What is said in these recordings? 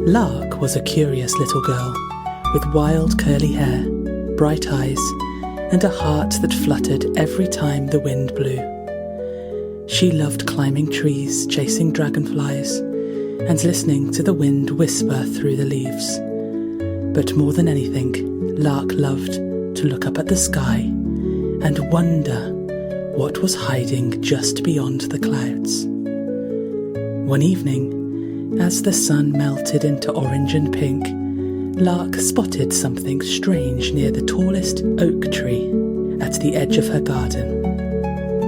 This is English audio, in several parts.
Lark was a curious little girl, with wild curly hair, bright eyes, and a heart that fluttered every time the wind blew. She loved climbing trees, chasing dragonflies, and listening to the wind whisper through the leaves. But more than anything, Lark loved to look up at the sky and wonder what was hiding just beyond the clouds. One evening, as the sun melted into orange and pink, Lark spotted something strange near the tallest oak tree at the edge of her garden.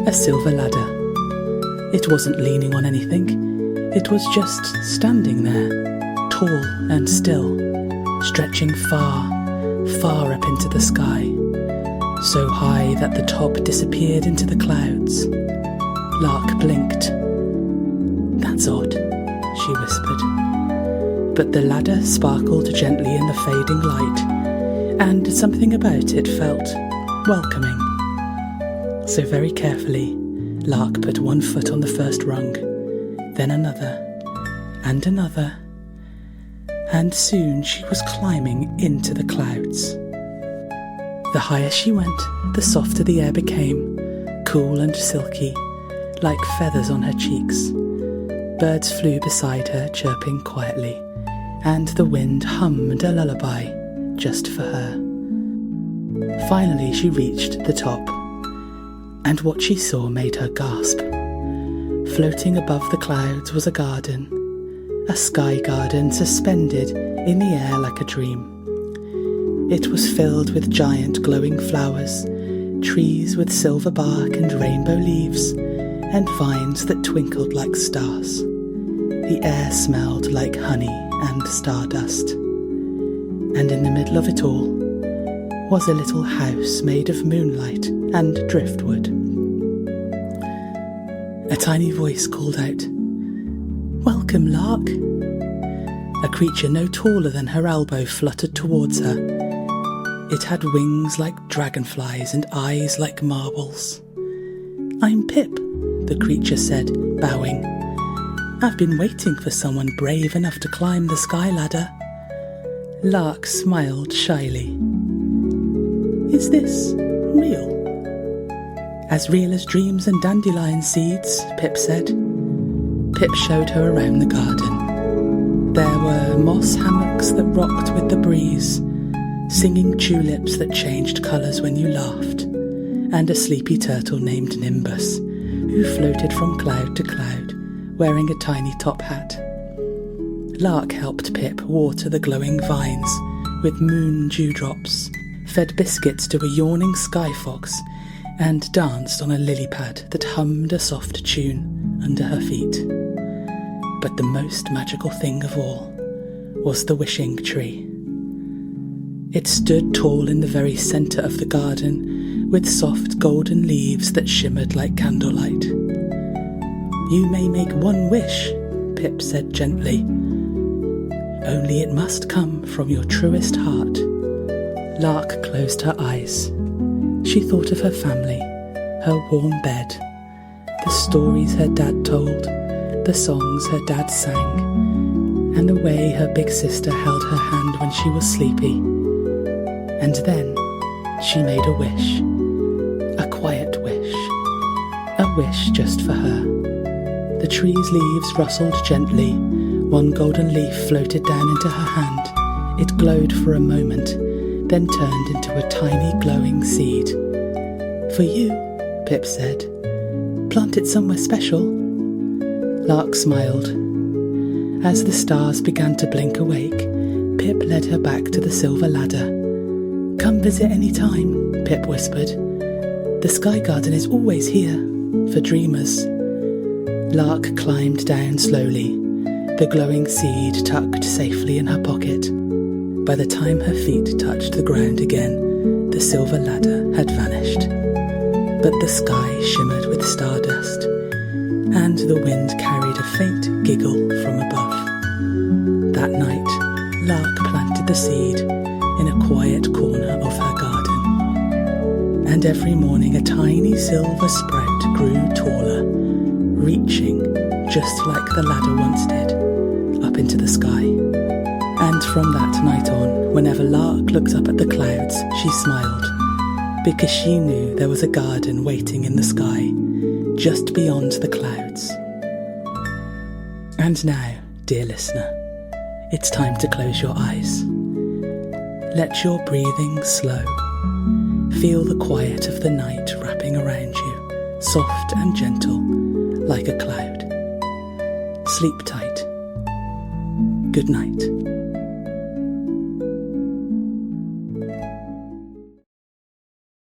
A silver ladder. It wasn't leaning on anything, it was just standing there, tall and still, stretching far, far up into the sky, so high that the top disappeared into the clouds. Lark blinked. "That's odd," she whispered. But the ladder sparkled gently in the fading light, and something about it felt welcoming. So very carefully, Lark put one foot on the first rung, then another, and another, and soon she was climbing into the clouds. The higher she went, the softer the air became, cool and silky, like feathers on her cheeks. Birds flew beside her, chirping quietly, and the wind hummed a lullaby just for her. Finally she reached the top, and what she saw made her gasp. Floating above the clouds was a garden, a sky garden suspended in the air like a dream. It was filled with giant glowing flowers, trees with silver bark and rainbow leaves, and vines that twinkled like stars. The air smelled like honey and stardust. And in the middle of it all was a little house made of moonlight and driftwood. A tiny voice called out, "Welcome, Lark." A creature no taller than her elbow fluttered towards her. It had wings like dragonflies and eyes like marbles. "I'm Pip," the creature said, bowing. "I've been waiting for someone brave enough to climb the sky ladder." Lark smiled shyly. "Is this real?" "As real as dreams and dandelion seeds," Pip said. Pip showed her around the garden. There were moss hammocks that rocked with the breeze, singing tulips that changed colours when you laughed, and a sleepy turtle named Nimbus, who floated from cloud to cloud, wearing a tiny top hat. Lark helped Pip water the glowing vines with moon dewdrops, fed biscuits to a yawning sky fox, and danced on a lily pad that hummed a soft tune under her feet. But the most magical thing of all was the wishing tree. It stood tall in the very centre of the garden, with soft golden leaves that shimmered like candlelight. "You may make one wish," Pip said gently. "Only it must come from your truest heart." Lark closed her eyes. She thought of her family, her warm bed, the stories her dad told, the songs her dad sang, and the way her big sister held her hand when she was sleepy. And then she made a wish, a quiet wish, a wish just for her. The tree's leaves rustled gently, one golden leaf floated down into her hand. It glowed for a moment, then turned into a tiny glowing seed. "For you," Pip said. "Plant it somewhere special." Lark smiled. As the stars began to blink awake, Pip led her back to the silver ladder. "Come visit any time," Pip whispered. "The sky garden is always here, for dreamers." Lark climbed down slowly, the glowing seed tucked safely in her pocket. By the time her feet touched the ground again, the silver ladder had vanished. But the sky shimmered with stardust, and the wind carried a faint giggle from above. That night, Lark planted the seed in a quiet corner of her garden. And every morning a tiny silver sprout grew taller, reaching, just like the ladder once did, up into the sky. from that night on, whenever Lark looked up at the clouds, she smiled, because she knew there was a garden waiting in the sky, just beyond the clouds. And now, dear listener, it's time to close your eyes. Let your breathing slow. Feel the quiet of the night wrapping around you, soft and gentle, like a cloud. Sleep tight. Good night.